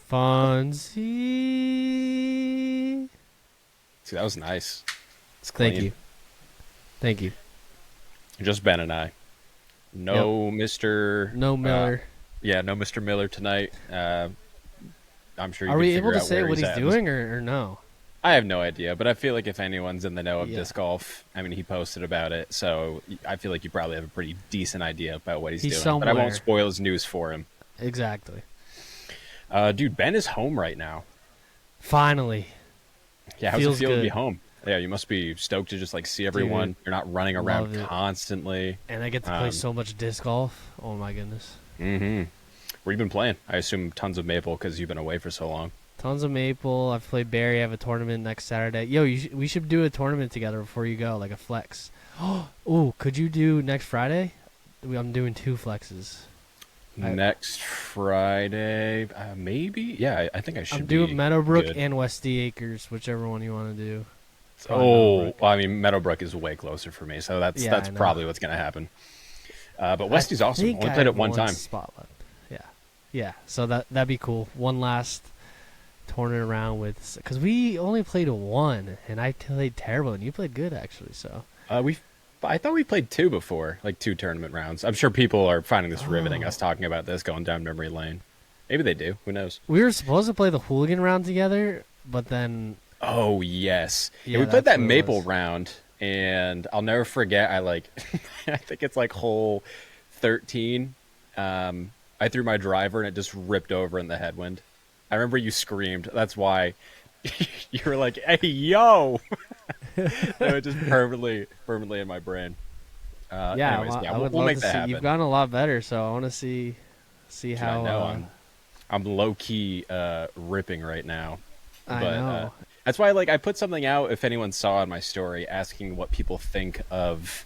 Funsie. See, that was nice. It's Thank clean. you. Thank you. Just Ben and I. Yep. No Mr. No Miller. Yeah, no Mr. Miller tonight. I'm sure you Are can we able figure to out say where what he's he's at. doing or no? I have no idea, but I feel like if anyone's in the know of Yeah. disc golf, I mean, he posted about it, so I feel like you probably have a pretty decent idea about what he's doing. Somewhere. But I won't spoil his news for him. Exactly. Dude, Ben is home right now. Finally. Yeah, how's Feels it feel to be good. home? Yeah, you must be stoked to just like see everyone. Dude, You're not running around love it. constantly. And I get to play so much disc golf. Oh my goodness. Mm-hmm. Where you been playing? I assume tons of Maple because you've been away for so long. Tons of Maple. I've played Barry. I have a tournament next Saturday. Yo, we should do a tournament together before you go, like a flex. Oh, could you do next Friday? I'm doing 2 flexes. Next Friday, maybe? Yeah, I think I should I'm doing Meadowbrook good. and Westy Acres, whichever one you want to do. Oh, well, I mean, Meadowbrook is way closer for me, so that's Yeah, probably what's going to happen. But Westy's awesome. Only I played it have one time. Spot left. Yeah. So that'd be cool. One last tournament around with, because we only played 1, and I played terrible, and you played good actually. So I thought we played 2 before, like 2 tournament rounds. I'm sure people are finding this riveting, us talking about this, going down memory lane. Maybe they do. Who knows? we were supposed to play the hooligan round together, but then Oh, yes. Yeah, We played that's that what it Maple was. round, and I'll never forget, I think it's like hole 13. I threw my driver, and it just ripped over in the headwind. I remember you screamed. That's why you were like, hey, yo! So it just permanently in my brain. Anyways, I would we'll love make to that see. happen. You've gotten a lot better, so I want to see Dude, how. I know, I'm low key ripping right now. I But know. that's why I put something out, if anyone saw on my story, asking what people think of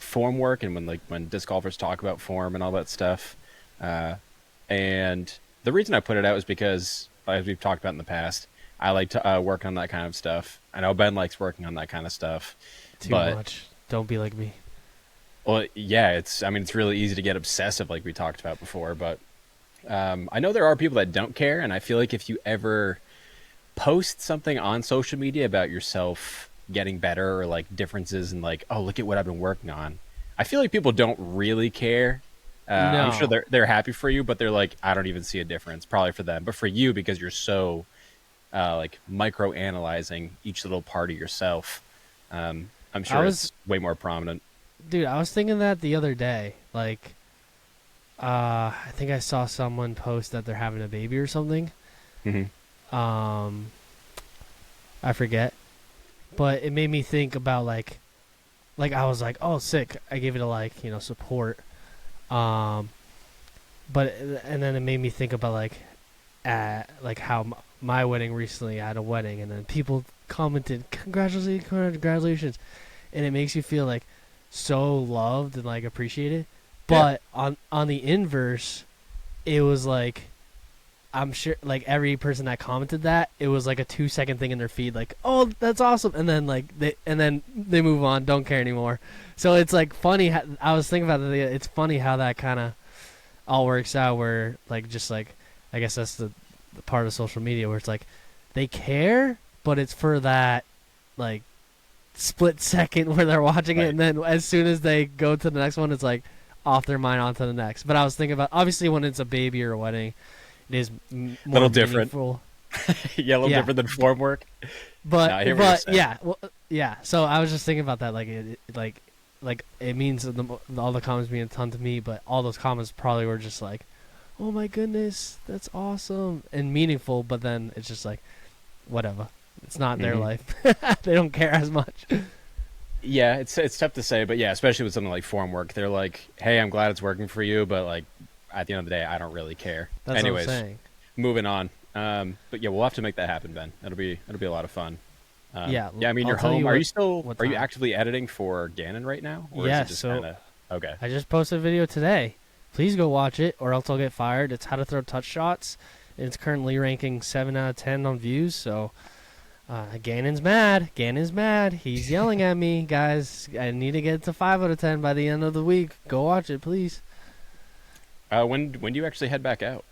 form work and when disc golfers talk about form and all that stuff. And the reason I put it out is because, as we've talked about in the past, I like to work on that kind of stuff. I know Ben likes working on that kind of stuff. Too but, much. Don't be like me. Well, yeah, it's really easy to get obsessive, like we talked about before. But I know there are people that don't care, and I feel like if you ever post something on social media about yourself getting better or like differences and like, oh, look at what I've been working on, I feel like people don't really care. I'm sure they're happy for you, but they're like, I don't even see a difference. Probably for them, but for you, because you're so micro analyzing each little part of yourself, I'm sure it's way more prominent. Dude, I was thinking that the other day. Like, I think I saw someone post that they're having a baby or something. Mm-hmm. I forget, but it made me think about like I was like, oh, sick. I gave it a support. But and then it made me think about how my wedding recently, I had a wedding, and then people commented congratulations, and it makes you feel like so loved and like appreciated. But on the inverse, it was like, I'm sure like every person that commented that, it was like a 2-second thing in their feed, like, oh, that's awesome, and then they move on, don't care anymore. So it's like funny. I was thinking about it. It's funny how that kind of all works out. Where like just like, I guess that's the part of social media where it's like they care, but it's for that like split second where they're watching it, and then as soon as they go to the next one, it's like off their mind onto the next. But I was thinking about, obviously when it's a baby or a wedding, it is more little different. meaningful. Yeah, a little different than form work. But yeah. So I was just thinking about that, like it means all the comments mean a ton to me, but all those comments probably were just like, oh my goodness, that's awesome and meaningful. But then it's just like, whatever. It's not their life. They don't care as much. Yeah, it's tough to say, but yeah, especially with something like form work, they're like, hey, I'm glad it's working for you, but like at the end of the day, I don't really care. That's Anyways, what I'm saying. moving on. But yeah, we'll have to make that happen, Ben. That'll be a lot of fun. Yeah. I mean, I'll you're tell home. you Are you actively editing for Gannon right now? Or Yeah, is it just kinda... Okay. I just posted a video today. Please go watch it, or else I'll get fired. It's how to throw touch shots. It's currently ranking 7 out of 10 on views, so Gannon's mad. Gannon's mad. He's yelling at me, guys. I need to get to 5 out of 10 by the end of the week. Go watch it, please. When do you actually head back out?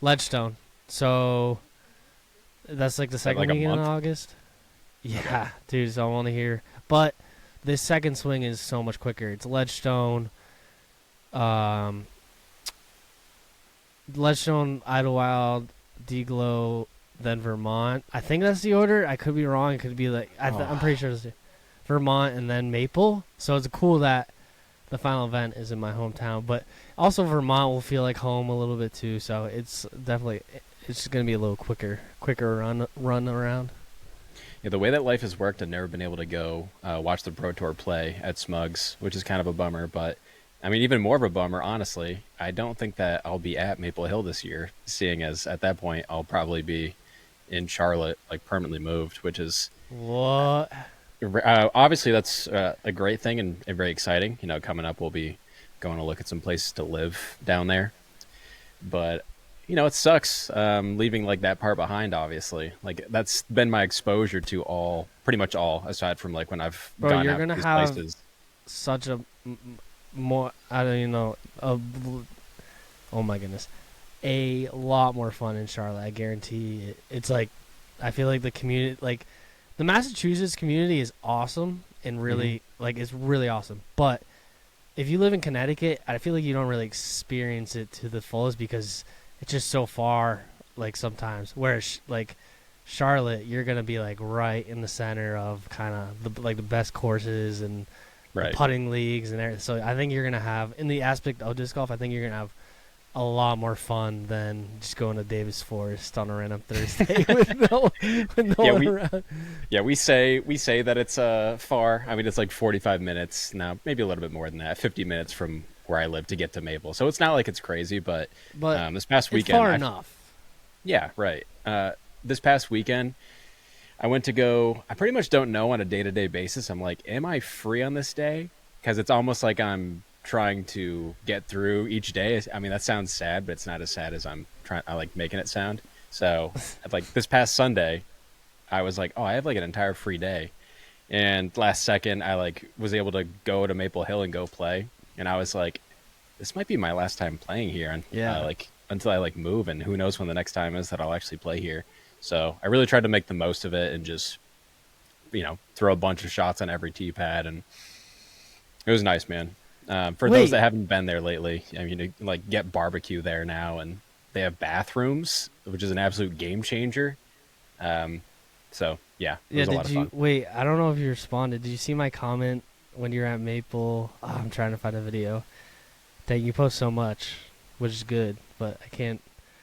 Ledgestone. So that's like the Is that second like a weekend in month? August. Okay. Yeah, dude. So I'm only here, but this second swing is so much quicker. It's Ledgestone, um, Ledgestone, Idlewild, Deglow, then Vermont. I think that's the order. I could be wrong. It could be like I'm Oh, pretty sure it's Vermont and then Maple. So it's cool that the final event is in my hometown, but also Vermont will feel like home a little bit too. So it's definitely it's just gonna be a little quicker run around. yeah. The way that life has worked, I've never been able to go watch the Pro Tour play at Smugs, which is kind of a bummer. But I mean, even more of a bummer, honestly. I don't think that I'll be at Maple Hill this year, seeing as at that point I'll probably be in Charlotte, like permanently moved, which is What? obviously that's a great thing and very exciting. You know, coming up we'll be going to look at some places to live down there. But you know, it sucks leaving like that part behind. Obviously, like that's been my exposure to all, pretty much all, aside from like when I've Bro, gone you're out to gonna these have places. such a more I don't even know oh my goodness, a lot more fun in Charlotte. I guarantee it. It's like I feel like the community, like the Massachusetts community, is awesome and Hmm. really like it's really awesome. But if you live in Connecticut, I feel like you don't really experience it to the fullest because it's just so far. Like sometimes, whereas like Charlotte, you're gonna be like right in the center of kind of the best courses and the Right. putting leagues and everything. So I think you're gonna have in the aspect of disc golf. I think you're gonna have a lot more fun than just going to Davis Forest on a random Thursday with no Yeah, one we around. we say that it's far. I mean, it's like 45 minutes now, maybe a little bit more than that. 50 minutes from where I live to get to Maple, so it's not like it's crazy. But But this past it's weekend, far enough. yeah, right. This past weekend, I went to go. I pretty much don't know on a day to day basis. I'm like, am I free on this day? Because it's almost like I'm trying to get through each day. I mean, that sounds sad, but it's not as sad as I'm trying. I like making it sound. So, like this past Sunday, I was like, oh, I have like an entire free day. And last second, I like was able to go to Maple Hill and go play. And I was like, this might be my last time playing here, and Yeah. like until I like move, and who knows when the next time is that I'll actually play here. So I really tried to make the most of it and just throw a bunch of shots on every tee pad, and it was nice, man. For those that Wait, haven't been there lately, I mean, you can, like get barbecue there now, and they have bathrooms, which is an absolute game changer. Um, so yeah, it yeah. was a lot Did of you fun. wait? I don't know if you responded. Did you see my comment when you're at Maple? Oh, I'm trying to find a video. Dang, you post so much, which is good, but I can't.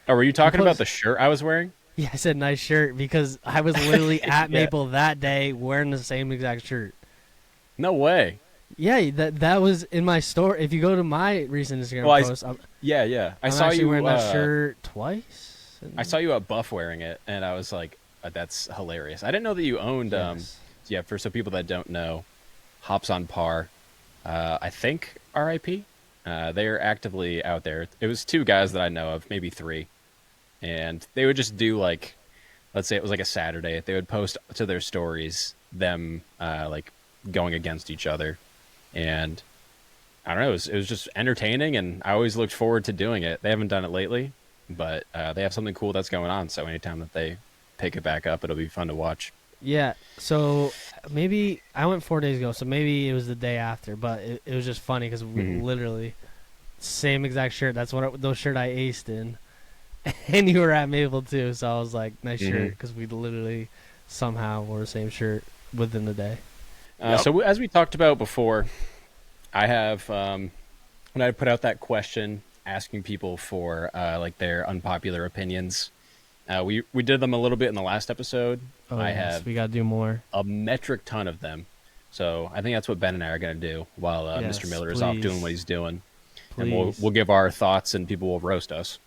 Oh, were you You talking about post. the shirt I was wearing? Yeah, I said nice shirt because I was literally at Yeah. Maple that day wearing the same exact shirt. No way. Yeah, that was in my store. If you go to my recent Well, Instagram post, yeah, yeah. I I'm saw actually you. wearing that shirt twice. I saw you at Buff wearing it, and I was like, "That's hilarious." I didn't know that you owned. Yes. Yeah, for some people that don't know, Hops on Par. I think RIP. They are actively out there. It was two guys that I know of, maybe three, and they would just do like, let's say it was like a Saturday. They would post to their stories them like going against each other, and I don't know. It was just entertaining, and I always looked forward to doing it. They haven't done it lately, but they have something cool that's going on. So anytime that they pick it back up, it'll be fun to watch. Yeah. So maybe I went 4 days ago. So maybe it was the day after, but it was just funny because Hmm. literally same exact shirt. That's those shirt I aced in, and you were at Maple too. So I was like, nice Hmm. shirt because we literally somehow wore the same shirt within the day. So as we talked about before, I have when I put out that question asking people for like their unpopular opinions. We did them a little bit in the last episode. Oh I yes, have we gotta do more. a metric ton of them. So I think that's what Ben and I are going to do while Mr. Yes, Miller is off doing what please, he's doing, and we'll please. we'll give our thoughts, and people will roast us.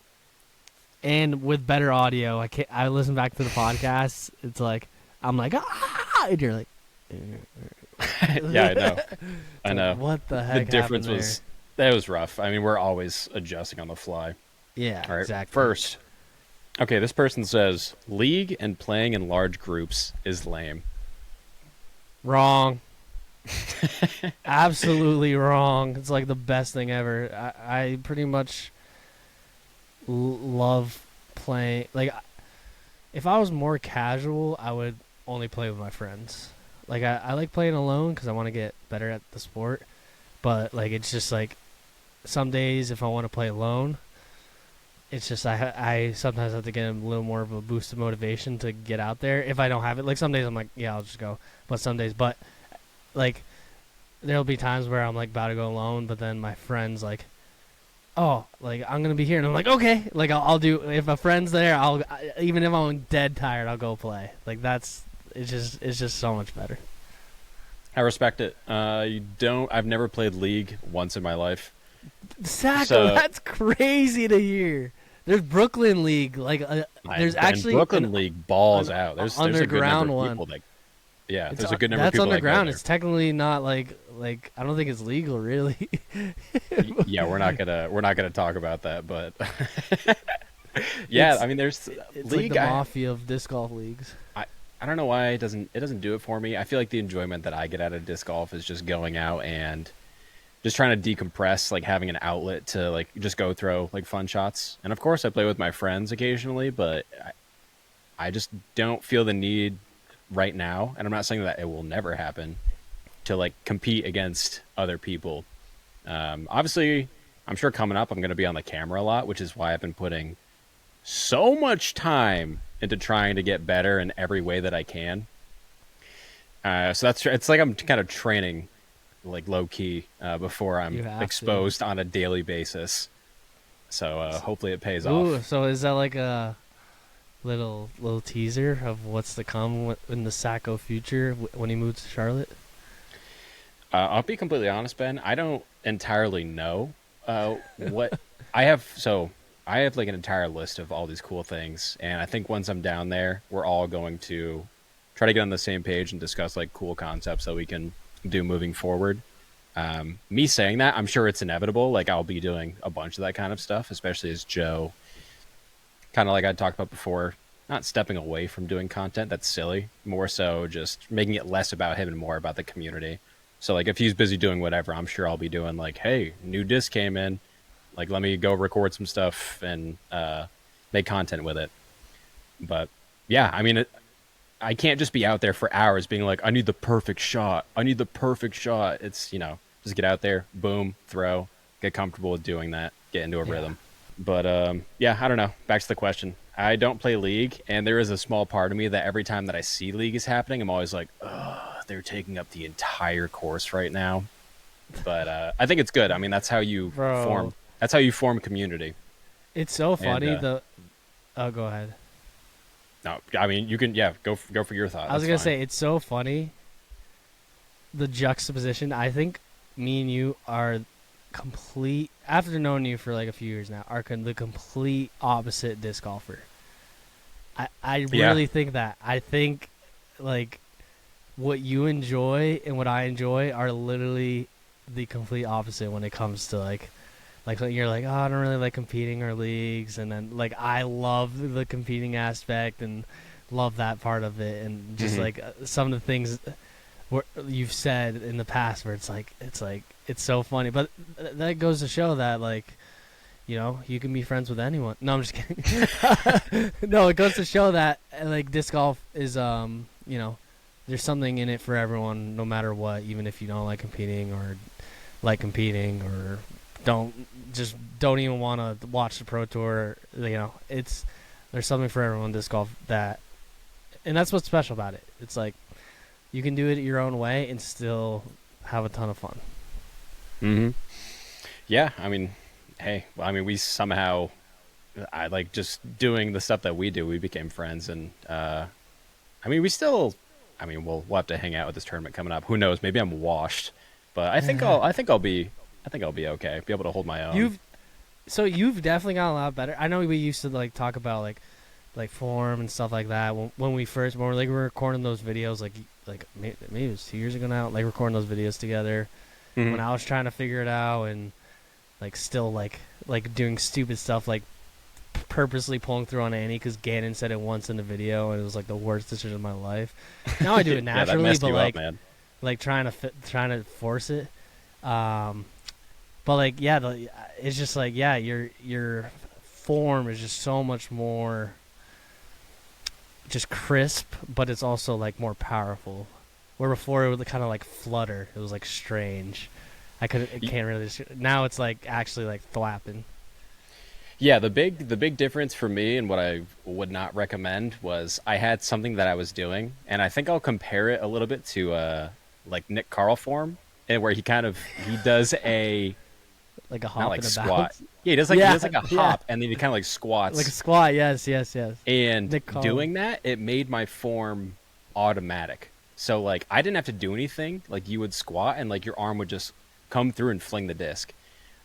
And with better audio, I can't. I listen back to the podcast. It's like I'm like and you're like, Yeah, I know. I It's like, know. what the The heck happened difference there? was that was rough. I mean, we're always adjusting on the fly. Yeah, All right. exactly. First, okay, this person says league and playing in large groups is lame. Wrong. Absolutely wrong. It's like the best thing ever. I pretty much love. playing like if I was more casual, I would only play with my friends. Like I like playing alone because I want to get better at the sport. But like it's just like some days if I want to play alone, it's just I sometimes have to get a little more of a boost of motivation to get out there. If I don't have it, like some days I'm like, yeah, I'll just go. But some days, but like there'll be times where I'm like about to go alone, but then my friends like, oh, like I'm gonna be here, and I'm like, okay, like I'll do. If a friend's there, even if I'm dead tired, I'll go play. Like it's just so much better. I respect it. You don't. I've never played League once in my life. Sajko, So that's crazy to hear. There's Brooklyn League, like there's actually Brooklyn League balls out. There's a good number underground of one. people that. Yeah, there's a good number of That's people underground. that go It's technically not like I don't think it's legal really. there. Yeah, we're not gonna talk about that, but yeah, I mean, there's It's League. like the mafia of disc golf leagues. I don't know why it doesn't do it for me. I feel like the enjoyment that I get out of disc golf is just going out and just trying to decompress, like having an outlet to like just go throw like fun shots. And of course, I play with my friends occasionally, but I just don't feel the need right now. And I'm not saying that it will never happen to like compete against other people. Obviously, I'm sure coming up, I'm going to be on the camera a lot, which is why I've been putting so much time into trying to get better in every way that I can. So it's like I'm kind of training like low key before I'm exposed on a daily basis. So hopefully it pays off. So is that like a little teaser of what's to come in the Sajko future when he moves to Charlotte? I'll be completely honest, Ben. I don't entirely know what I have. So I have like an entire list of all these cool things, and I think once I'm down there, we're all going to try to get on the same page and discuss like cool concepts that we can do moving forward. Me saying that, I'm sure it's inevitable. Like I'll be doing a bunch of that kind of stuff, especially as Joe, kind of like I talked about before, not stepping away from doing content. That's silly. More so just making it less about him and more about the community. So like if he's busy doing whatever, I'm sure I'll be doing like, hey, new disc came in. Like, let me go record some stuff and make content with it. But yeah, I mean, I can't just be out there for hours being like, I need the perfect shot. I need the perfect shot. It's, just get out there, boom, throw, get comfortable with doing that, get into a rhythm. But yeah, I don't know. Back to the question. I don't play League, and there is a small part of me that every time that I see League is happening, I'm always like, ugh, they're taking up the entire course right now. But I think it's good. I mean, that's how you form. That's how you form community. It's so funny. Go ahead. No, I mean you can. Yeah, go for your thought. I was gonna say it's so funny. The juxtaposition. I think me and you are complete. After knowing you for like a few years now, are the complete opposite disc golfer. I really think that. I think like what you enjoy and what I enjoy are literally the complete opposite when it comes to like you're like, oh, I don't really like competing or leagues, and then like I love the competing aspect and love that part of it, and just like some of the things where you've said in the past where it's so funny, but that goes to show that like you can be friends with anyone. No, I'm just kidding. No, it goes to show that like disc golf is there's something in it for everyone, no matter what, even if you don't like competing or don't even want to watch the pro tour. There's something for everyone in disc golf, and that's what's special about it. It's like you can do it your own way and still have a ton of fun. Yeah, I mean, hey, we somehow, I like just doing the stuff that we do. We became friends, and we still, we'll have to hang out with this tournament coming up. Who knows? Maybe I'm washed, but I think I'll be okay. Be able to hold my own. You've definitely gotten a lot better. I know we used to like talk about like form and stuff like that when we were like recording those videos like maybe it was 2 years ago now, like recording those videos together when I was trying to figure it out and like still like doing stupid stuff like purposely pulling through on Annie because Gannon said it once in the video and it was like the worst decision of my life. Now I do it naturally, but like trying to force it. But like it's just like you're form is just so much more just crisp, but it's also like more powerful. Where before it would kind of like flutter. It was like strange. It Y- can't really. Now it's like actually like thwapping. Yeah, the big difference for me and what I would not recommend was I had something that I was doing, and I think I'll compare it a little bit to like Nick Carl form, and where he does a Like a not hop like and a squat. bounce. Yeah, he does Yeah, like a yeah. hop, and then he kind of like Like a squats. squat. Yes, yes, yes. And Nick Carl. doing that, it made my form automatic. So like I didn't have to do anything. Like you would squat and like your arm would just come through and fling the disc.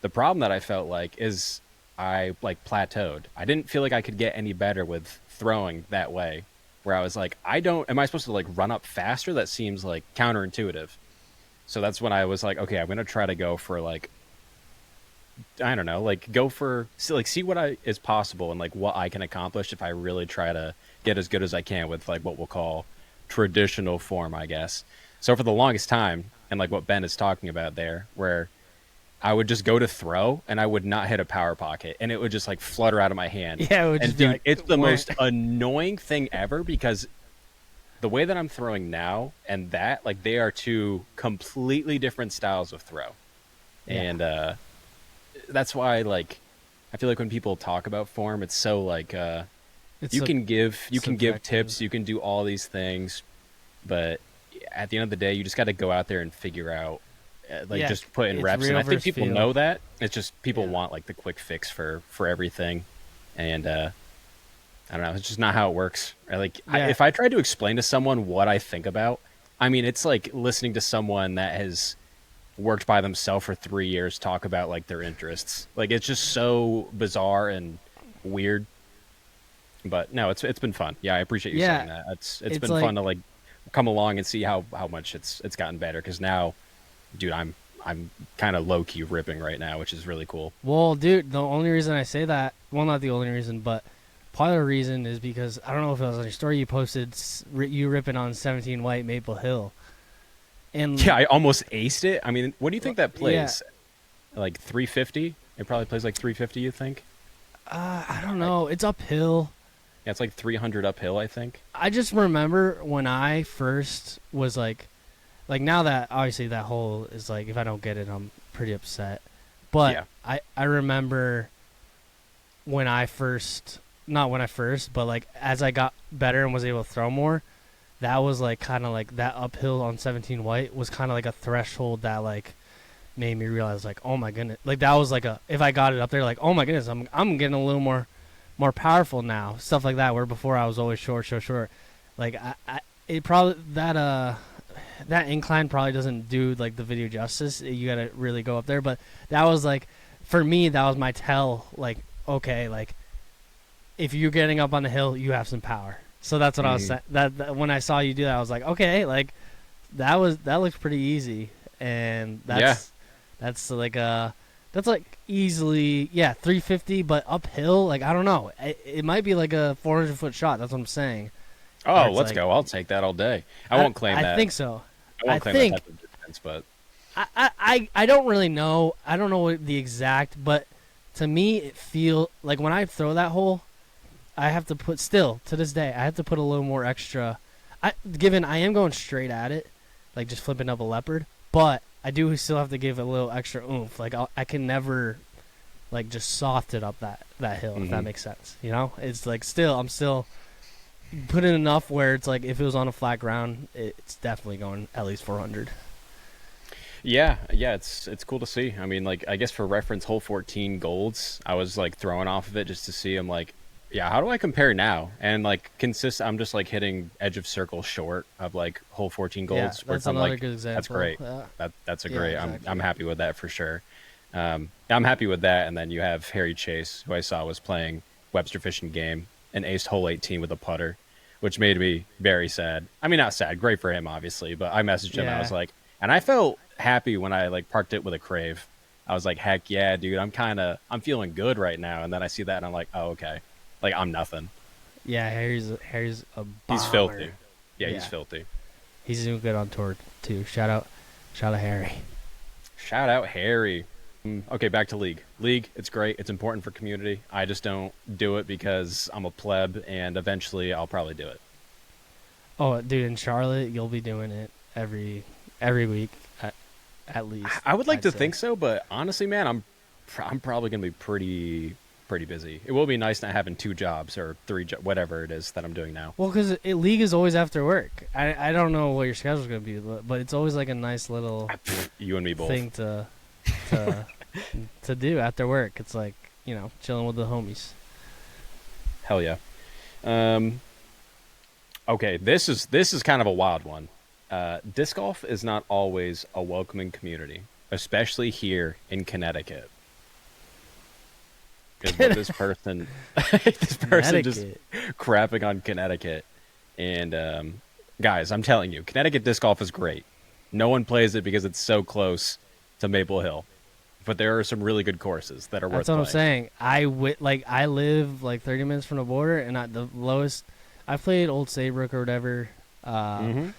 The problem that I felt like is I like plateaued. I didn't feel like I could get any better with throwing that way. Where I was like, I don't am I supposed to like run up faster? That seems like counterintuitive. So that's when I was like, okay, I'm gonna try to go for like I don't know, like go for see what I is possible and like what I can accomplish if I really try to get as good as I can with like what we'll call traditional form, I guess. So for the longest time, and like what Ben is talking about there, where I would just go to throw and I would not hit a power pocket and it would just like flutter out of my hand. Yeah, it would And just be dude, like, it's the wah. most annoying thing ever because the way that I'm throwing now and that like they are two completely different styles of throw. Yeah. And that's why like I feel like when people talk about form, it's so like It's you so can give subjective. tips, you can do all these things, but at the end of the day, you just got to go out there and figure out like Yeah, just put in it's reps. And real I think versus people feel. know that. It's just people Yeah. want like the quick fix for everything, and I don't know. It's just not how it works. Yeah. If I tried to explain to someone what I think about, I mean, it's like listening to someone that has worked by themselves for 3 years talk about like their interests. Like it's just so bizarre and weird. But no, it's been fun. Yeah, I appreciate you Yeah. saying that. It's It's been like, fun to like come along and see how much it's gotten better. Because now, dude, I'm kind of low key ripping right now, which is really cool. well, dude, the only reason I say that, well, not the only reason, but part of the reason is because I don't know if it was on your story you posted, you ripping on 17 White Maple Hill. And Yeah, I almost aced it. I mean, what do you think that yeah, plays? Like 350? It probably plays like 350. You think? I don't I, know. It's uphill. yeah, it's like 300 uphill. I think. I just remember when I first was like now that obviously that hole is like, if I don't get it, I'm pretty upset. But Yeah. I remember when I first, not when I first, but like as I got better and was able to throw more, that was like kind of like that uphill on 17 White was kind of like a threshold that like made me realize like, oh my goodness, like that was like a, if I got it up there, like, oh my goodness, I'm getting a little more powerful now, stuff like that, where before I was always short. Like I it probably that incline probably doesn't do like the video justice. You gotta really go up there, but that was like, for me, that was my tell. Like, okay, like if you're getting up on the hill, you have some power. So that's what I was Hmm. saying. That when I saw you do that, I was like, okay, like that looks pretty easy, and Yeah. that's like that's like easily, yeah, 350, but uphill. Like I don't know, it might be like a 400-foot shot. That's what I'm saying. Where Oh, it's let's like, go. I'll take that all day. I won't claim I that. think so. I I won't claim that think type of defense, but I don't really know. I don't know what the exact, but to me it feel like when I throw that hole, I have to put, still to this day, I have to put a little more extra. Given I am going straight at it, like just flipping up a leopard, but I do still have to give a little extra oomph. Like I can never like just soft it up that hill, if that hmm makes sense. You know, it's like still I'm still putting enough where it's like if it was on a flat ground, it's definitely going at least 400. yeah, it's cool to see. I mean, like I guess for reference, hole 14 golds, I was like throwing off of it just to see. I'm like, yeah, how do I compare now? And like I'm just like hitting edge of circle short of like hole 14 Yeah, golds, where that's it's I'm another like, good that's example. great. That's a Yeah, great. I'm exactly. happy with that for sure. I'm happy with that. And then you have Harry Chase, who I saw was playing Webster Fishing Game and aced hole 18 with a putter, which made me very sad. I mean, not sad, great for him, obviously. But I messaged him. And I Yeah, was like, and I felt happy when I like parked it with a crave. I was like, heck yeah, dude, I'm feeling good right now. And then I see that and I'm like, oh okay, like I'm nothing. yeah. Harry's a He's bomber. filthy. Yeah, he's Yeah, filthy. he's doing good on tour too. Shout out Harry. Shout out Harry. Okay, back to League. League, it's great. It's important for community. I just don't do it because I'm a pleb, and eventually I'll probably do it. Oh, dude, in Charlotte, you'll be doing it every week at least. I would like I'd to say. think so, but honestly, man, I'm probably gonna be pretty busy. It will be nice not having two jobs or three, whatever it is that I'm doing now. Well, because league is always after work. I don't know what your schedule's gonna be, but it's always like a nice little You and me both. thing to to do after work. It's like chilling with the homies. Hell yeah. Um, okay, this is kind of a wild one. Disc golf is not always a welcoming community, especially here in Connecticut. Is what this person, this person just Connecticut. crapping on Connecticut. And guys, I'm telling you, Connecticut disc golf is great. No one plays it because it's so close to Maple Hill, but there are some really good courses that are That's worth what I'm playing. saying. I live like 30 minutes from the border, and the lowest I played Old Saybrook or whatever. Hmm.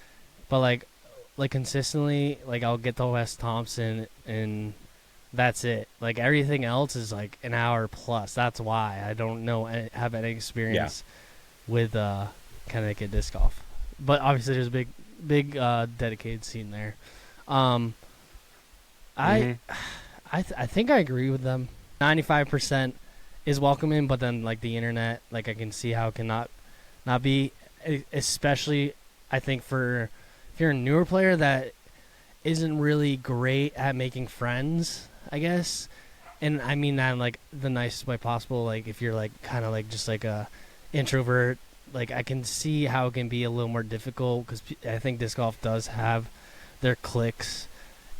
But like consistently, like I'll get to West Thompson and that's it. Like everything else is like an hour plus. That's why I don't know have any Yeah. experience with Connecticut disc golf. But obviously, there's a big dedicated scene there. Um, I Hmm. I think I agree with them. 95% is welcoming, but then like the internet, like I can see how it cannot not be, especially I think for if you're a newer player that isn't really great at making friends, I guess. And I mean that in like the nicest way possible. Like if you're like kind of like just like a introvert, like I can see how it can be a little more difficult because I think disc golf does have their cliques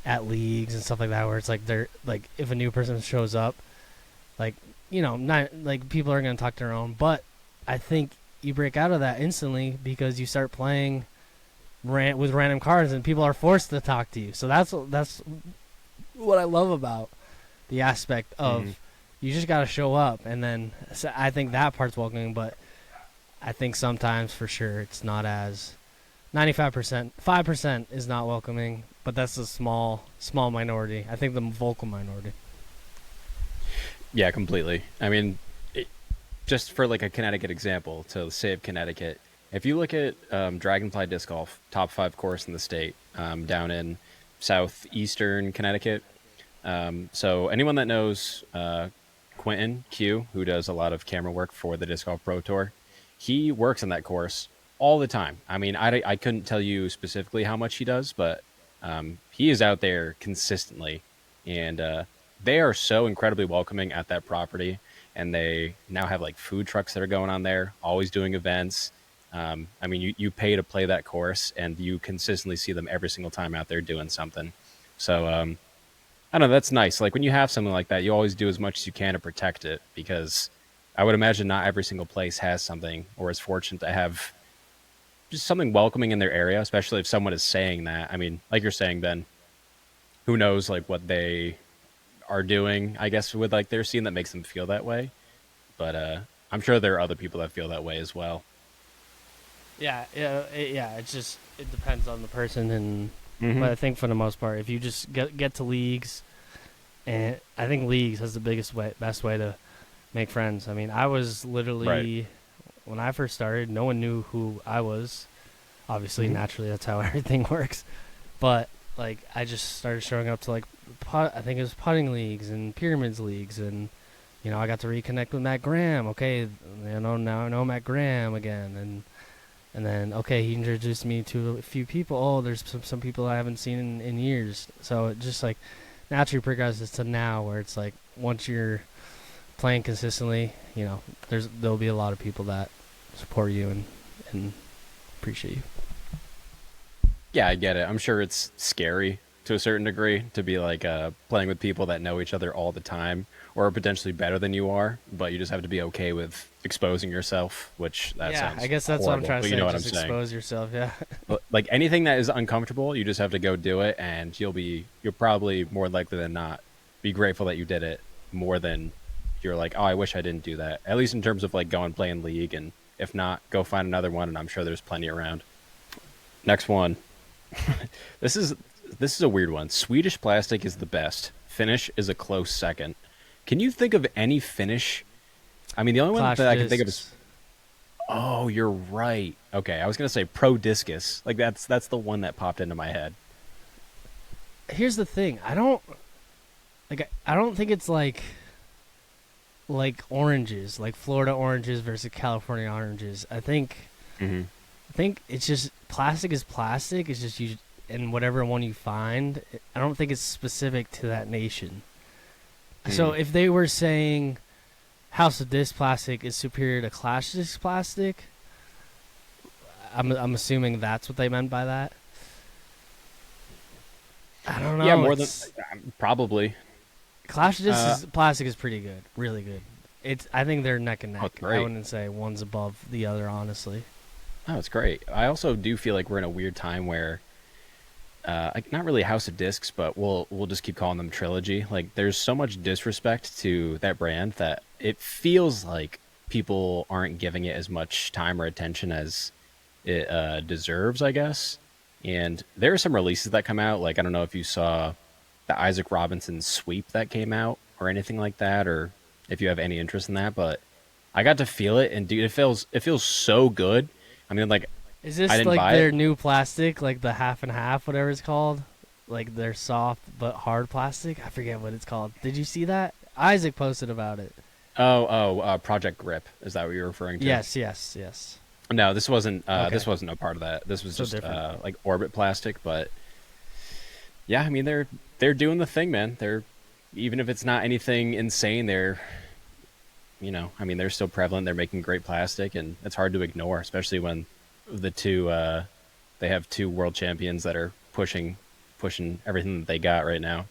at leagues and stuff like that, where it's like they're like if a new person shows up, like not like people are gonna talk to their own, but I think you break out of that instantly because you start playing with random cards and people are forced to talk to you. So that's what I love about the aspect Hmm. of you just got to show up, and then so I think that part's welcoming, but I think sometimes for sure it's not as 95%, 5% is not welcoming, but that's a small minority. I think the vocal minority. Yeah, completely. I mean, just for like a Connecticut example, to save Connecticut, if you look at Dragonfly Disc Golf, top five course in the state, down in southeastern Connecticut. So anyone that knows Quentin Q, who does a lot of camera work for the Disc Golf Pro Tour, he works on that course all the time. I mean, I couldn't tell you specifically how much he does, but he is out there consistently, and they are so incredibly welcoming at that property. And they now have like food trucks that are going on there, always doing events. I mean, you pay to play that course, and you consistently see them every single time out there doing something. So I don't know. That's nice. Like when you have something like that, you always do as much as you can to protect it, because I would imagine not every single place has something or is fortunate to have just something welcoming in their area, especially if someone is saying that. I mean, like you're saying, Ben, who knows like what they are doing, I guess, with like their scene that makes them feel that way. But I'm sure there are other people that feel that way as well. Yeah. It's just it depends on the person, and Hmm. but I think for the most part, if you just get to leagues, and I think leagues has the best way to make friends. I mean, I was Right. literally when I first started, no one knew who I was. Obviously, Hmm. naturally, that's how everything works. But like, I just started showing up to like, I think it was putting leagues and pyramids leagues, and I got to reconnect with Matt Graham. Okay, now I know Matt Graham again, and then okay, he introduced me to a few people. Oh, there's some people I haven't seen in years. So it just like naturally progresses to now, where it's like once you're playing consistently, there'll be a lot of people that support you and appreciate you. Yeah, I get it. I'm sure it's scary to a certain degree to be like playing with people that know each other all the time or are potentially better than you are, but you just have to be okay with exposing yourself, which that Yeah, I sounds guess that's what I'm horrible, trying to but you say. know what I'm Just saying. expose yourself. Yeah. But, like anything that is uncomfortable, you just have to go do it, and you'll probably more likely than not be grateful that you did it more than you're like, oh, I wish I didn't do that. At least in terms of like go and play in league, and if not, go find another one, and I'm sure there's plenty around. Next one. This is this is a weird one. Swedish plastic is the best. finish is a close second. Can you think of any finish? I mean, the only one Clash that I can think of is. discs. Oh, you're right. Okay, I was gonna say Pro Discus. Like that's the one that popped into my head. Here's the thing. I don't think it's like oranges, like Florida oranges versus California oranges. Hmm. I think it's just plastic is plastic. It's just you and whatever one you find. I don't think it's specific to that nation. So if they were saying House of Disc plastic is superior to Clash Disc plastic, I'm assuming that's what they meant by that. I don't know. Yeah, more than probably. Clash Disc Uh, plastic is pretty good, really good. I think they're neck and oh, neck. it's I great. wouldn't say one's above the other, honestly. Oh, it's great. I also do feel like we're in a weird time where, like, not really House of Discs, but we'll just keep calling them Trilogy. Like, there's so much disrespect to that brand that it feels like people aren't giving it as much time or attention as it deserves, I guess. And there are some releases that come out. Like, I don't know if you saw the Isaac Robinson sweep that came out or anything like that, or if you have any interest in that. But I got to feel it, and dude, it feels so good. I mean, like, Is I this didn't like buy their it. new plastic, like the half and half, whatever it's called? Like their soft but hard plastic? I forget what it's called. Did you see that? Isaac posted about it. Project Grip. Is that what you're referring to? Yes, yes, yes. No, this wasn't. Okay. This wasn't a part of that. This was So just different. like Orbit plastic. But yeah, I mean they're doing the thing, man. They're even if it's not anything insane, I mean they're still prevalent. They're making great plastic, and it's hard to ignore, especially when the two they have two world champions that are pushing everything that they got right now.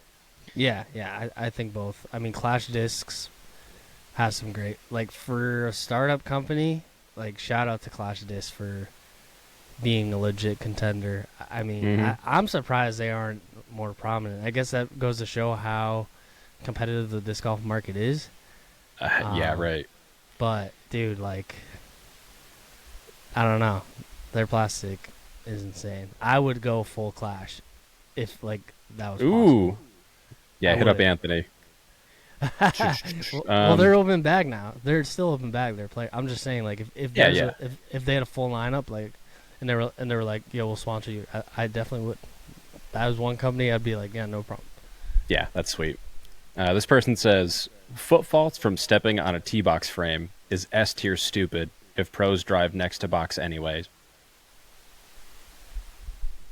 Yeah, yeah, I think both. I mean, Clash Discs has some great, like for a startup company, like shout out to Clash Discs for being a legit contender. I mean, Hmm. I'm surprised they aren't more prominent. I guess that goes to show how competitive the disc golf market is. Yeah, Um, right. But dude, like, I don't know, their plastic is insane. I would go full Clash if like that was Ooh, possible. yeah. I Hit up would. Anthony. Well, they're open bag now. They're still open bag. They're play. I'm just saying, like, if Yeah, there's yeah. if they had a full lineup, like, and they were like, yo, we'll sponsor you. I definitely would. That was one company. I'd be like, yeah, no problem. Yeah, that's sweet. This person says foot faults from stepping on a tee box frame is S tier stupid if pros drive next to box anyways.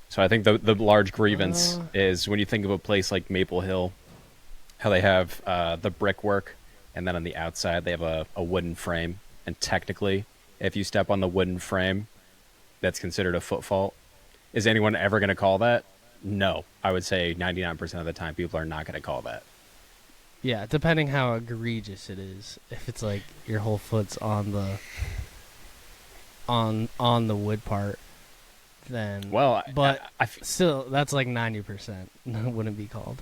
So I think the large grievance Uh, is when you think of a place like Maple Hill, how they have the brickwork, and then on the outside they have a wooden frame. And technically, if you step on the wooden frame, that's considered a foot fault. Is anyone ever going to call that? No. I would say 99% of the time people are not going to call that. yeah, depending how egregious it is. If it's like your whole foot's on the the wood part, then Well, but I still, that's like 90%. Wouldn't be called.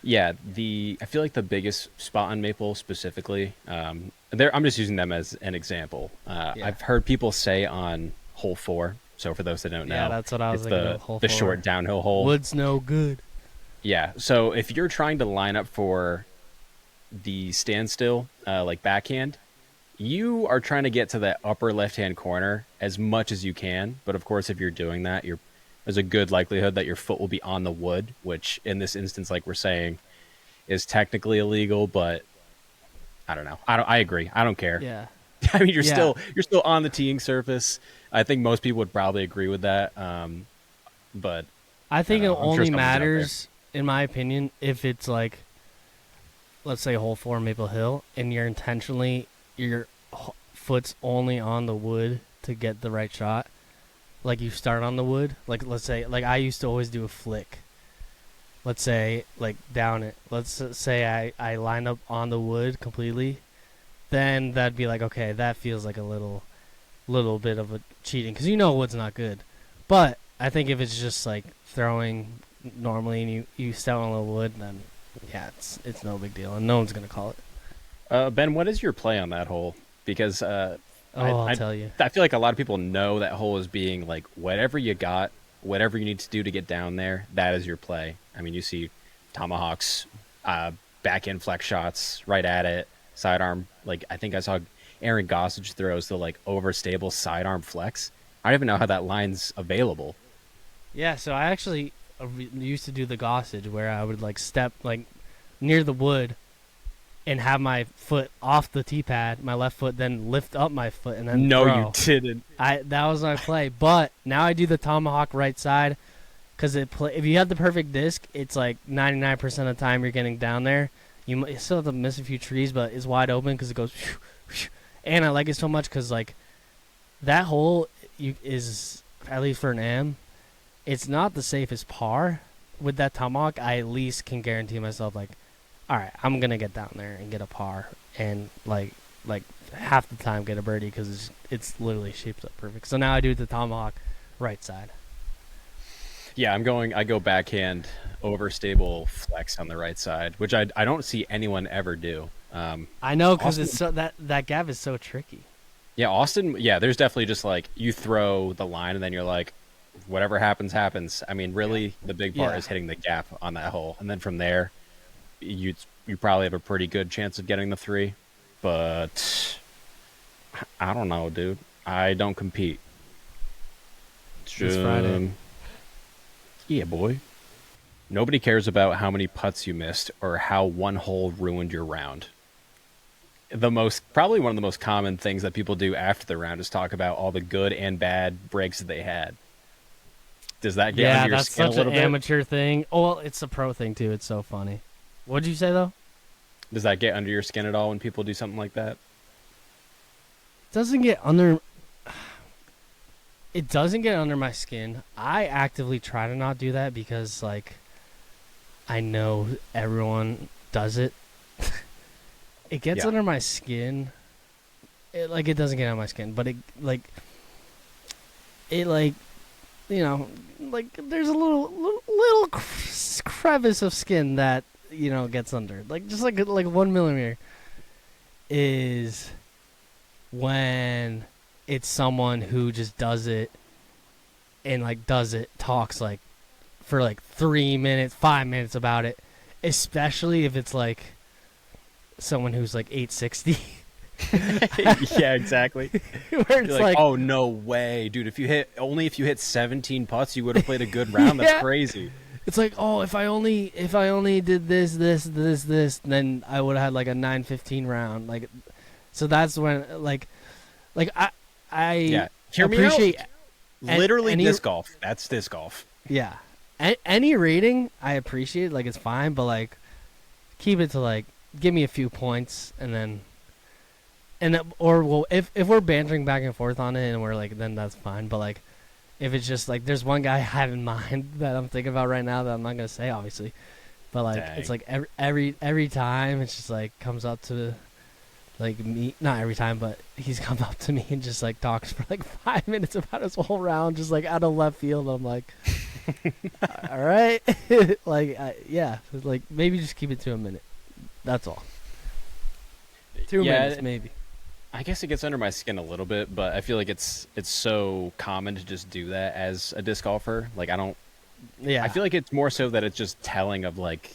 yeah, I feel like the biggest spot on Maple specifically, I'm just using them as an example. Yeah. I've heard people say on hole 4. So for those that don't Yeah, know, that's what I was it's thinking the of. Hole the 4. short downhill hole. Wood's no good. Yeah. So if you're trying to line up for the standstill, like backhand, you are trying to get to that upper left-hand corner as much as you can. But of course, if you're doing that, there's a good likelihood that your foot will be on the wood, which in this instance, like we're saying, is technically illegal. But I don't know. I agree. I don't care. Yeah. I mean, you're Yeah. still on the teeing surface. I think most people would probably agree with that. But I I think don't it know. I'm sure only someone's out there. matters, in my opinion, if it's like, let's say hole 4 Maple Hill, and you're intentionally, your foot's only on the wood to get the right shot. Like you start on the wood. Like let's say, like I used to always do a flick. Let's say, like down it. Let's say I line up on the wood completely. Then that'd be like, okay, that feels like a little bit of a cheating. Because you know wood's not good. But I think if it's just like throwing normally and you step on the wood, then yeah, it's no big deal. And no one's going to call it. Ben, what is your play on that hole? Because Oh, I'll tell you. I feel like a lot of people know that hole as being like whatever you got, whatever you need to do to get down there, that is your play. I mean, you see tomahawks, back flex shots right at it, sidearm. Like I think I saw Aaron Gossage throws the like overstable sidearm flex. I don't even know how that line's available. Yeah, so I actually used to do the gossage where I would like step like near the wood and have my foot off the tee pad, my left foot, then lift up my foot and then No, throw. you didn't. That was my play, but now I do the tomahawk right side because if you have the perfect disc, it's like 99% of the time you're getting down there. You still have to miss a few trees, but it's wide open because it goes. And I like it so much because like that hole is, at least for an M, it's not the safest par. With that tomahawk, I at least can guarantee myself like, all right, I'm gonna get down there and get a par, and like half the time get a birdie because it's literally shaped up perfect. So now I do the tomahawk right side. Yeah, I go backhand overstable flex on the right side, which I don't see anyone ever do. I know because it's so that gap is so tricky. Yeah, Austin. Yeah, there's definitely just like you throw the line and then you're like, whatever happens, happens. I mean, really, the big part is hitting the gap on that hole, and then from there, you probably have a pretty good chance of getting the 3. But I don't know, dude. I don't compete. It's Friday. Yeah, boy. Nobody cares about how many putts you missed or how one hole ruined your round. Probably one of the most common things that people do after the round is talk about all the good and bad breaks that they had. Does that get under your skin a little bit? Yeah, that's such an amateur thing. Oh, well, it's a pro thing too. It's so funny. What'd you say though? Does that get under your skin at all when people do something like that? Doesn't get under. It doesn't get under my skin. I actively try to not do that because, like, I know everyone does it. It gets under my skin. It doesn't get on my skin, but you know, like there's a little crevice of skin that gets under, like just like 1 millimeter, is when it's someone who just does it and talks like for like 3 minutes, 5 minutes about it, especially if it's like someone who's like 860. Yeah, exactly. Where it's like, oh no way, dude! If you hit 17 putts, you would have played a good round. That's crazy. It's like, oh, if I only did this, then I would have had like a 9-15 round. Like, so that's when I Hear me appreciate out. Literally disc golf. That's disc golf. Yeah, any rating I appreciate. Like, it's fine, but like, keep it to like, give me a few points, and then. If we're bantering back and forth on it and we're like, then that's fine. But like, if it's just like, there's one guy I have in mind that I'm thinking about right now that I'm not gonna say, obviously. But like, it's like every time it's just like comes up to, like, me, not every time, but he's come up to me and just like talks for like 5 minutes about his whole round, just like out of left field. I'm like, all right, like, like maybe just keep it to a minute. That's all. 2 minutes maybe. I guess it gets under my skin a little bit, but I feel like it's so common to just do that as a disc golfer. Like, I don't. Yeah. I feel like it's more so that it's just telling of like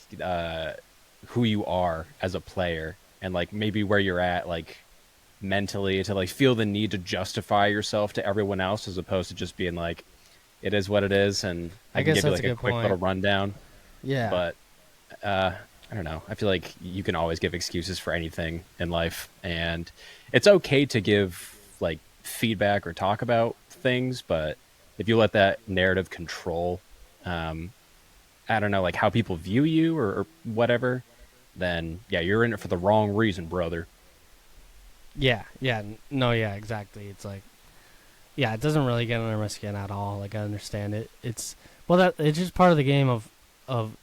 who you are as a player and like maybe where you're at like mentally, to like feel the need to justify yourself to everyone else as opposed to just being like, it is what it is, and I can give you like a quick little rundown. Yeah. But I don't know. I feel like you can always give excuses for anything in life, and it's okay to give like feedback or talk about things, but if you let that narrative control, I don't know, like how people view you or whatever, then yeah, you're in it for the wrong reason, brother. Yeah, exactly. It's like, yeah, it doesn't really get under my skin at all. Like, I understand it. It's just part of the game of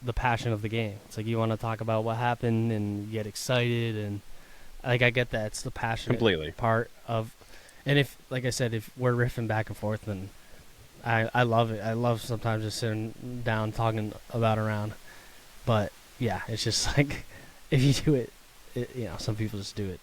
the passion of the game. It's like you want to talk about what happened and you get excited, and like I get that. It's the passionate part of, and if, like I said, if we're riffing back and forth, then I love it. I love sometimes just sitting down talking about a round. But yeah, it's just like if you do it, some people just do it.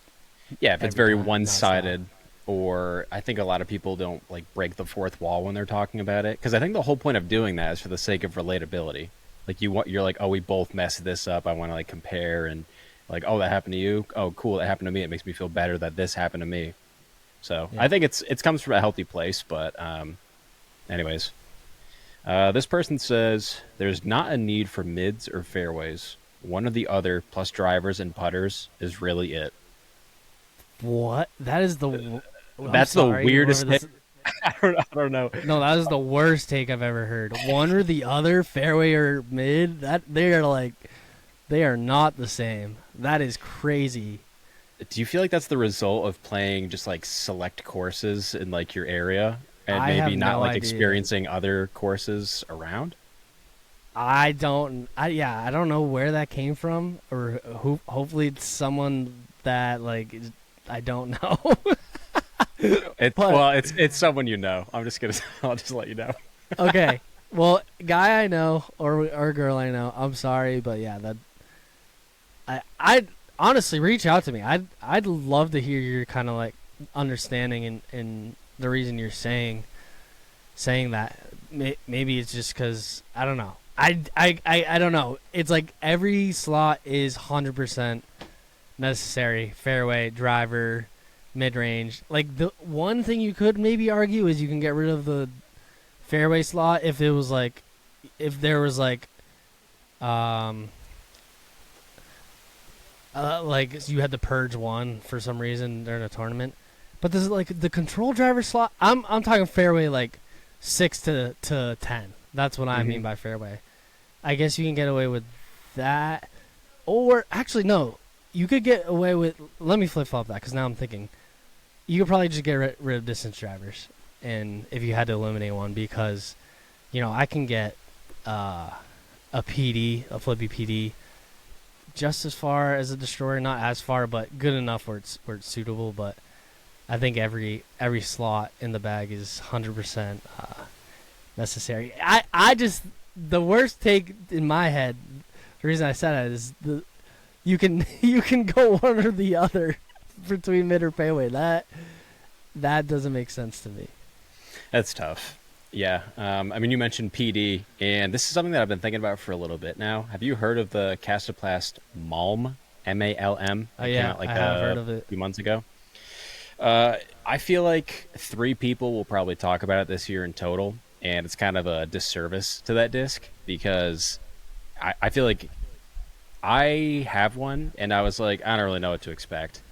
Yeah, if it's very one-sided, or I think a lot of people don't like break the fourth wall when they're talking about it, because I think the whole point of doing that is for the sake of relatability. Like you're like, oh, we both messed this up. I want to like compare and like, oh, that happened to you. Oh, cool, that happened to me. It makes me feel better that this happened to me. So I Yeah. think it comes from a healthy place. But anyways, this person says there's not a need for mids or fairways. One or the other, plus drivers and putters, is really it. What? That is the. I'm That's the sorry, whoever weirdest hit. this. I don't know. No, that is the worst take I've ever heard. One or the other, fairway or mid. That they are like, they are not the same. That is crazy. Do you feel like that's the result of playing just like select courses in like your area and I have maybe not no like idea. experiencing other courses around? I don't. I don't know where that came from, or who. Hopefully, it's someone that like I don't know. But It's someone you know. I'm just gonna I'll just let you know. okay, well, guy I know or girl I know. I'm sorry, but yeah, that I honestly reach out to me. I'd love to hear your kind of like understanding and the reason you're saying that. Maybe it's just because I don't know. I don't know. It's like every slot is 100% necessary. Fairway, driver, mid range. Like the one thing you could maybe argue is you can get rid of the fairway slot if it was like if there was um like you had to purge one for some reason during a tournament. But this is like the control driver slot. I'm talking fairway like 6 to 10. That's what I mean by fairway. I guess you can get away with that, or actually no, you could get away with. Let me flip flop that because now I'm thinking you could probably just get rid of distance drivers, and if you had to eliminate one, because I can get a PD, a flippy PD, just as far as a destroyer, not as far, but good enough where it's suitable. But I think every slot in the bag is 100% necessary. I just the worst take in my head. The reason I said that is you can you can go one or the other between mid or fairway. That doesn't make sense to me. That's tough. Yeah. I mean, you mentioned PD, and this is something that I've been thinking about for a little bit now. Have you heard of the Castoplast Malm? MALM? Oh It came yeah, out like I have heard a of it. few months ago. I feel like three people will probably talk about it this year in total, and it's kind of a disservice to that disc because I feel like I have one, and I was like, I don't really know what to expect.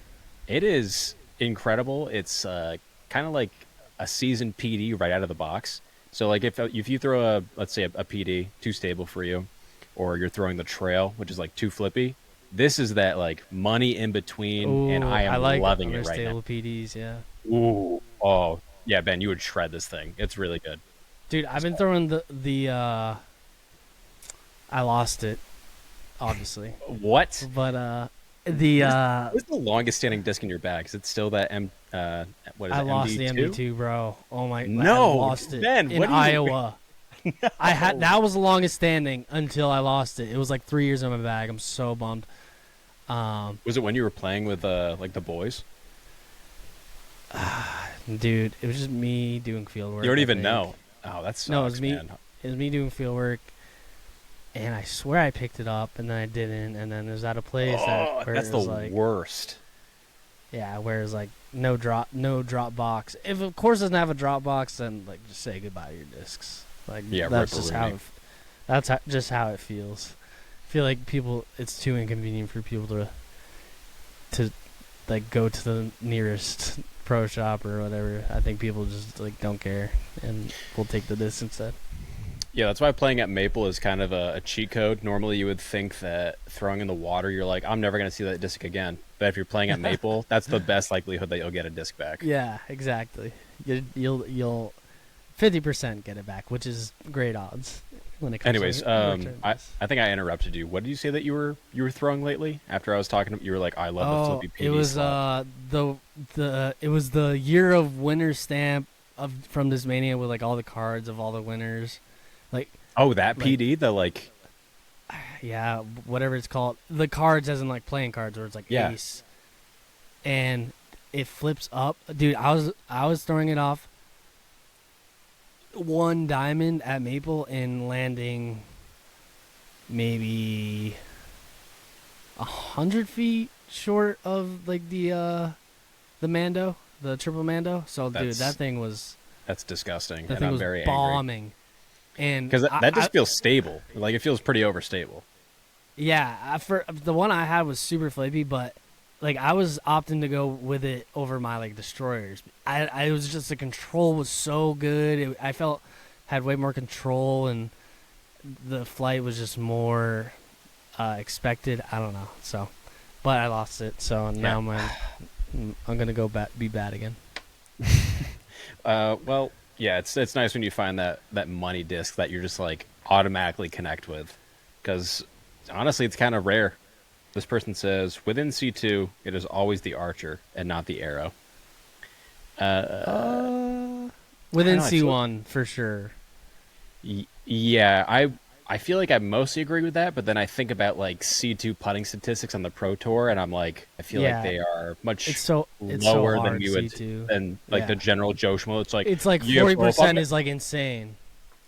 It is incredible. It's kind of like a seasoned PD right out of the box. So like if you throw a let's say a PD too stable for you, or you're throwing the trail which is like too flippy, this is that like money in between, and Ooh, I I am like loving it right now. understable PDs. Yeah, Ooh, oh yeah, Ben, you would shred this thing. It's really good. dude, I've been throwing the. I lost it, obviously, What? but the What's the longest standing disc in your bag? Is it still that what is I it, lost the MD2? MD2, bro. Oh my, I No, lost it Ben, in what do you? Iowa. I had that was the longest standing until I lost it. It was like 3 years in my bag. I'm so bummed. Was it when you were playing with like the boys? Dude, it was just me doing field work. You don't I even think. know. Oh, that sucks, No, it was me. man. It was me doing field work, and I swear I picked it up, and then I didn't, and then it was at a place Oh, where that's it the was like, worst. yeah, where it's like no drop box. If a course doesn't have a drop box, then like just say goodbye to your discs. Like Yeah, that's just how ripperoonie. just how it feels. I feel like it's too inconvenient for people to like go to the nearest pro shop or whatever. I think people just like don't care and will take the disc instead. Yeah, that's why playing at Maple is kind of a cheat code. Normally, you would think that throwing in the water, you're like, I'm never going to see that disc again. But if you're playing at Maple, that's the best likelihood that you'll get a disc back. Yeah, exactly. You'll 50% get it back, which is great odds when it comes. Anyways, to return I discs. think I interrupted you. What did you say that you were throwing lately? After I was talking, you were like, I love the flippy PD it was slot. it was the year of winner stamp from this mania with like all the cards of all the winners, like Oh, that like- PD, the like. yeah, whatever it's called, the cards as in like playing cards where it's like Yeah. ace, and it flips up, dude. I was throwing it off one diamond at Maple and landing maybe 100 feet short of like the Mando, the triple Mando. So dude, That's that's disgusting, that and thing I'm was very angry bombing. And because that just feels stable. Like it feels pretty overstable. yeah, for the one I had was super flippy, but like I was opting to go with it over my like destroyers. I was just the control was so good. I felt had way more control, and the flight was just more expected. I don't know. So, but I lost it. So now I'm gonna go be bad again. Well, yeah, it's nice when you find that money disc that you're just like automatically connect with, because honestly, it's kind of rare. This person says within C2, it is always the archer and not the arrow. Uh, I don't Within know. I feel C1 for sure. yeah, I feel like I mostly agree with that, but then I think about like C2 putting statistics on the Pro Tour, and I'm like, I feel like Yeah, they are much it's so lower than hard we would C2. than like the Yeah, general Joe Schmo. It's like, it's like yeah, bro, 40% is like insane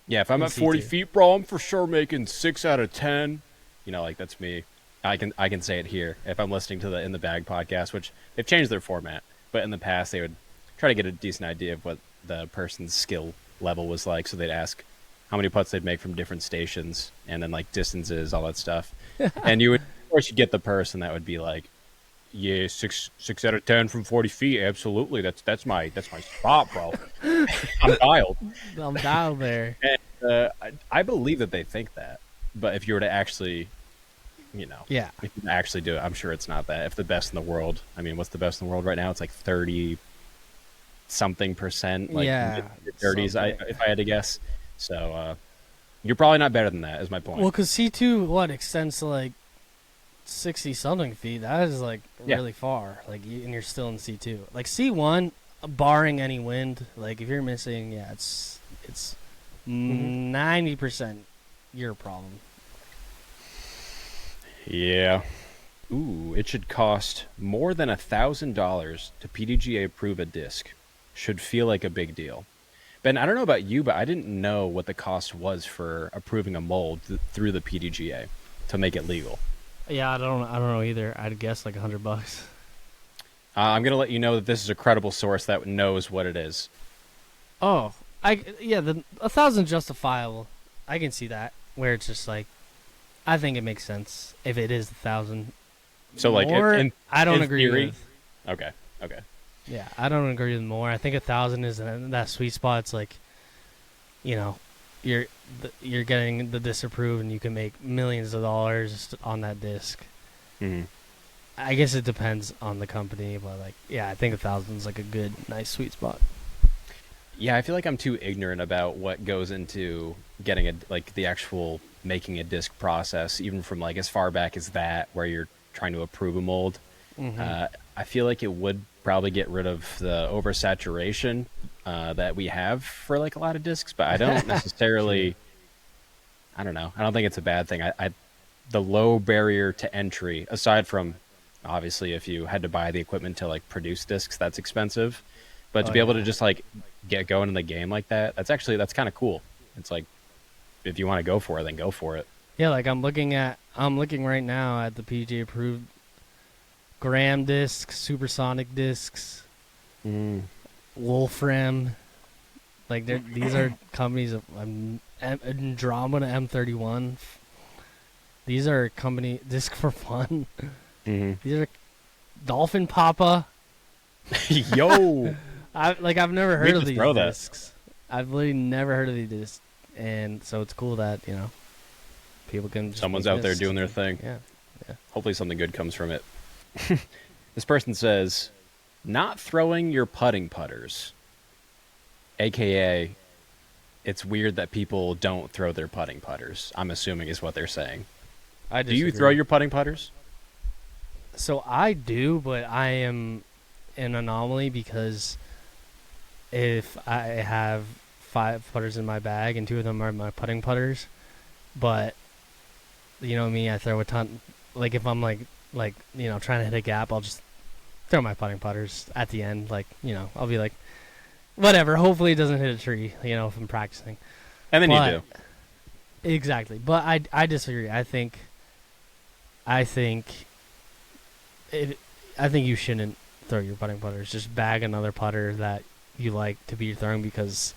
if I'm in at 40 C2. feet, bro, I'm for sure making 6 out of 10. You know, like that's me. I can say it here if I'm listening to the In the Bag podcast, which they've changed their format, but in the past they would try to get a decent idea of what the person's skill level was like. So they'd ask how many putts they'd make from different stations, and then like distances, all that stuff. And you would, of course, you get the person that would be like, yeah, 6 out of 10 from 40 feet, absolutely. That's my spot, bro. I'm dialed. I'm dialed there. And I believe that they think that, but if you were to actually, you know, Yeah, if you actually do it, I'm sure it's not that. If the best in the world, I mean, what's the best in the world right now? It's like 30 something percent, like yeah. mid 30s, Something. if I had to guess. So you're probably not better than that, is my Well, point. because C2 what extends to like 60 something feet. That is like Yeah. really far. Like, and you're still in C2. Like C1, barring any wind. Like if you're missing, yeah, it's Hmm. 90% your problem. Yeah. Ooh, it should cost more than $1,000 to PDGA approve a disc. Should feel like a big deal. Ben, I don't know about you, but I didn't know what the cost was for approving a mold through the PDGA to make it legal. Yeah, I don't know either. I'd guess like $100. I'm going to let you know that this is a credible source that knows what it is. Oh, yeah, the 1,000 justifiable. I can see that where it's just like I think it makes sense if it is 1,000. So, like, More, I don't in agree theory, with. okay, okay. Yeah, I don't agree with more. I think 1,000 is that sweet spot. It's like, you know, you're you're getting the disapproved, and you can make millions of dollars on that disc. Hmm. I guess it depends on the company, but like, yeah, I think 1,000 is like a good, nice sweet spot. Yeah, I feel like I'm too ignorant about what goes into getting like the actual making a disc process, even from like as far back as that, where you're trying to approve a mold. Hmm. Uh, I feel like it would probably get rid of the oversaturation that we have for like a lot of discs, but I don't True. necessarily. I don't know. I don't think it's a bad thing. The low barrier to entry, aside from obviously if you had to buy the equipment to like produce discs, that's expensive. But to Oh be able to yeah, just like get going in the game like that, that's kind of cool. It's like if you want to go for it, then go for it. yeah. Like I'm looking right now at the PG approved Graham discs, supersonic discs, Mm. Wolfram. Like these are companies of Andromeda M31. These are company disc for fun. Hmm. These are Dolphin Papa. Yo, I've never we heard need of to these throw that. discs. I've literally never heard of these discs, and so it's cool that people can just Someone's make out there discs. doing their thing. Yeah, yeah. Hopefully, something good comes from it. This person says, not throwing your putting putters, aka it's weird that people don't throw their putting putters. I'm assuming is what they're saying. I Do you throw disagree. your putting putters? So I do, but I am an anomaly because if I have 5 putters in my bag and 2 of them are my putting putters, but you know me, I throw a ton. Like if I'm like trying to hit a gap, I'll just throw my putting putters at the end. Like I'll be like, whatever. Hopefully it doesn't hit a tree. If I'm practicing. And then you But do. exactly. But I disagree. I think it. I think you shouldn't throw your putting putters. Just bag another putter that you like to be throwing because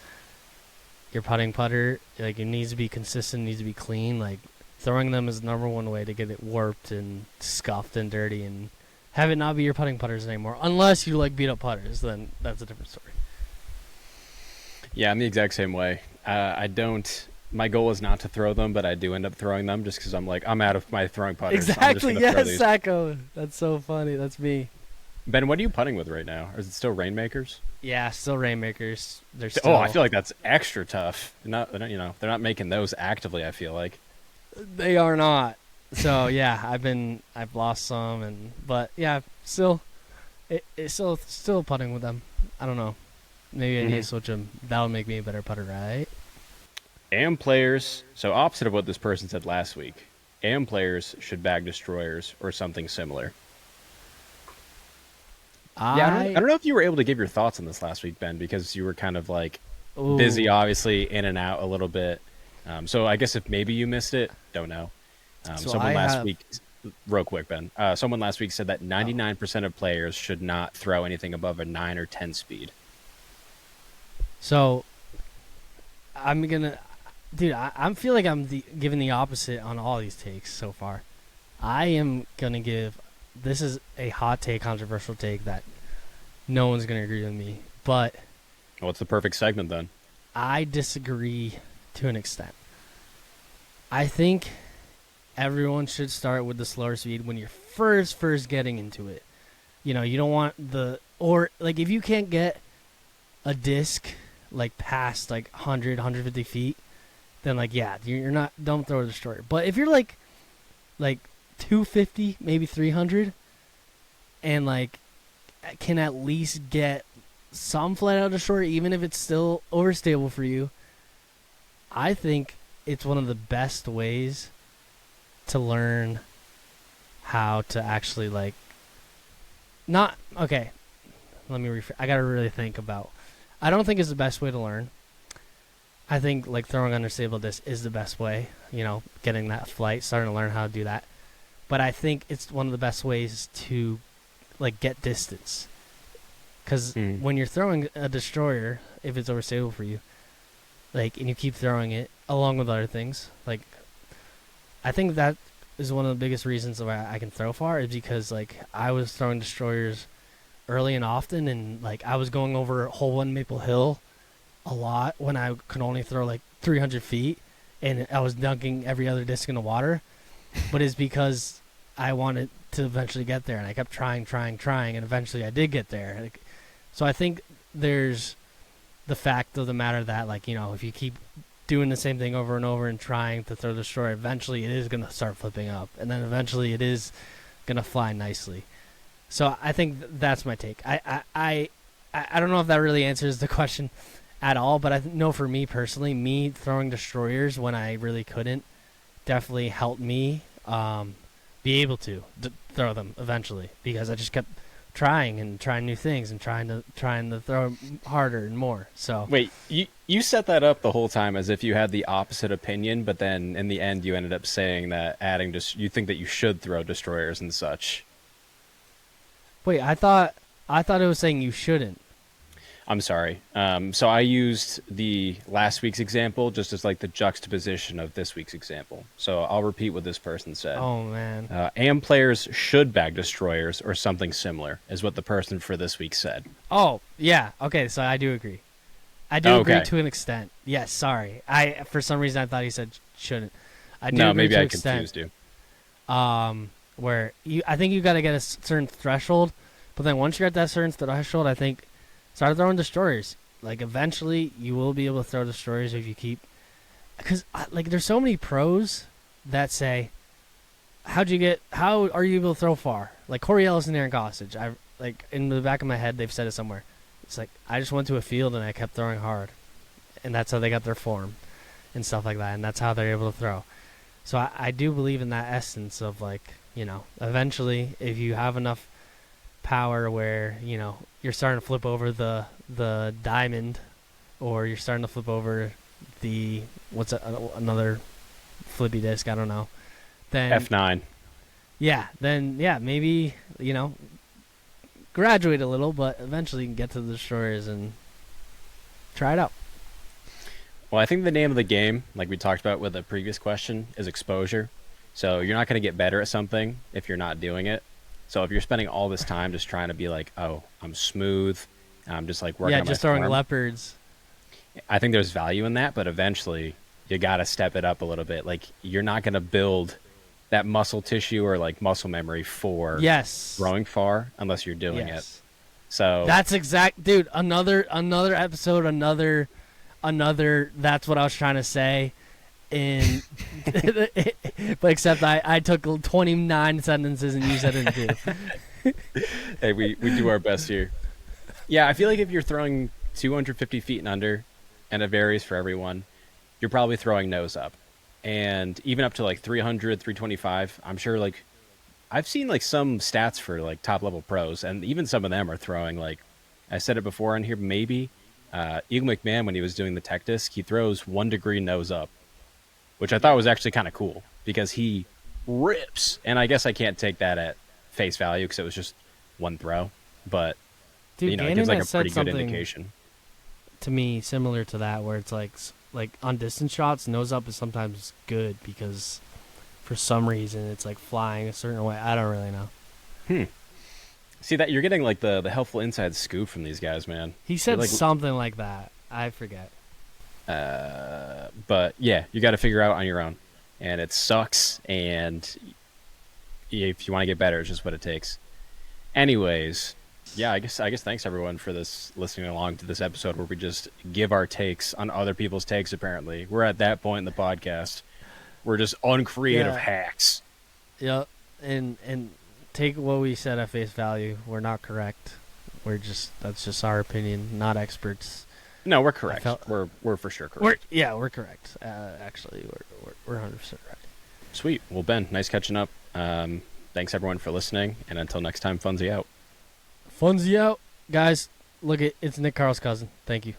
your putting putter, like, it needs to be consistent, needs to be clean. Like, throwing them is the number one way to get it warped and scuffed and dirty and have it not be your putting putters anymore. Unless you like beat up putters, then that's a different story. Yeah, I'm the exact same way. I don't. My goal is not to throw them, but I do end up throwing them just because I'm like, I'm out of my throwing putters. So I'm just Exactly. gonna throw Yes, these. Sajko. That's so funny. That's me. Ben, what are you putting with right now? Or is it still Rainmakers? Yeah, still Rainmakers. They're still. Oh, I feel like that's extra tough. They're not, they're not making those actively. I feel like. They are not. So yeah, I've lost some, but yeah, still, it's still putting with them. I don't know. Maybe I need to switch them. That'll make me a better putter, right? AM players, so opposite of what this person said last week. AM players should bag destroyers or something similar. Yeah, I don't know if you were able to give your thoughts on this last week, Ben, because you were kind of like busy, obviously, in and out a little bit. So I guess if maybe you missed it, don't know. Someone last week, real quick, Ben. Someone last week said that 99% of players should not throw anything above a 9 or 10 speed. So I'm gonna, dude. I feel like I'm giving the opposite on all these takes so far. I am gonna give. This is a hot take, controversial take that no one's gonna agree with me, but Well, it's the perfect segment then. I disagree to an extent. I think everyone should start with the slower speed when you're first getting into it. You know, you don't want like if you can't get a disc like past like 100, 150 feet, then like, yeah, you're not, don't throw a destroyer. But if you're like 250, maybe 300, and like can at least get some flat out destroyer, even if it's still overstable for you, I think it's one of the best ways to learn how to actually like not okay. Let me I gotta really think about. I don't think it's the best way to learn. I think like throwing understable disc is the best way. You know, getting that flight, starting to learn how to do that. But I think it's one of the best ways to like get distance. Because when you're throwing a destroyer, if it's overstable for you, like, and you keep throwing it along with other things, like, I think that is one of the biggest reasons why I can throw far is because like I was throwing destroyers early and often, and like I was going over hole 1 Maple Hill a lot when I could only throw like 300 feet, and I was dunking every other disc in the water. But it's because I wanted to eventually get there, and I kept trying, and eventually I did get there. Like, so I think there's the fact of the matter that, like, you know, if you keep doing the same thing over and over and trying to throw the destroyer, eventually it is going to start flipping up, and then eventually it is going to fly nicely. So I think that's my take. I don't know if that really answers the question at all, but I know for me personally, me throwing destroyers when I really couldn't definitely helped me be able to throw them eventually, because I just kept trying new things and trying to throw harder and more. So wait, you set that up the whole time as if you had the opposite opinion, but then in the end you ended up saying that you think that you should throw destroyers and such. Wait, I thought it was saying you shouldn't. I'm sorry. So I used the last week's example just as like the juxtaposition of this week's example. So I'll repeat what this person said. Oh, man. AM players should bag destroyers or something similar, is what the person for this week said. Oh, yeah. Okay, so I do agree. I do agree to an extent. Yes, sorry. For some reason I thought he said shouldn't. I do agree maybe to I an extent. confused you. Where I think you got to get a certain threshold, but then once you're at that certain threshold, I think start throwing destroyers. Like, eventually you will be able to throw destroyers if you keep, because like there's so many pros that say, how are you able to throw far? Like Corey Ellis and Aaron Gossage. I like, in the back of my head they've said it somewhere. It's like, I just went to a field and I kept throwing hard, and that's how they got their form and stuff like that, and that's how they're able to throw. So I do believe in that essence of, like, you know, eventually if you have enough power where, you know, you're starting to flip over the diamond, or you're starting to flip over the another flippy disk. I don't know. Then F9. then maybe graduate a little, but eventually you can get to the destroyers and try it out. Well, I think the name of the game, like we talked about with the previous question, is exposure. So you're not going to get better at something if you're not doing it. So if you're spending all this time just trying to be like, oh, I'm smooth, I'm just like working on Just my throwing form, leopards. I think there's value in that, but eventually you got to step it up a little bit. Like you're not going to build that muscle tissue or like muscle memory for throwing far unless you're doing it. So that's exact, dude. Another episode, another. That's what I was trying to say. But except I took 29 sentences and you said it in 2. Hey, we do our best here. Yeah, I feel like if you're throwing 250 feet and under, and it varies for everyone, you're probably throwing nose up. And even up to like 300, 325, I'm sure like I've seen like some stats for like top level pros, and even some of them are throwing like, I said it before on here, maybe Eagle McMahon, when he was doing the tech disc, he throws 1 degree nose up, which I thought was actually kind of cool because he rips. And I guess I can't take that at face value because it was just one throw, but dude, it gives like a pretty good indication. To me, similar to that, where it's like on distance shots, nose up is sometimes good because for some reason it's like flying a certain way. I don't really know. See that you're getting like the helpful inside scoop from these guys, man. He said like, something like that. I forget. But yeah, you got to figure out on your own, and it sucks. And if you want to get better, it's just what it takes. Anyways, yeah, I guess thanks everyone for listening along to this episode where we just give our takes on other people's takes. Apparently, we're at that point in the podcast. We're just uncreative hacks. Yep, and take what we said at face value. We're not correct. That's just our opinion, not experts. No, we're correct. We're for sure correct. We're correct. Actually, we're 100% right. Sweet. Well, Ben, nice catching up. Thanks everyone for listening, and until next time, Funsie out. Funsie out, guys. Look, it's Nick Carl's cousin. Thank you.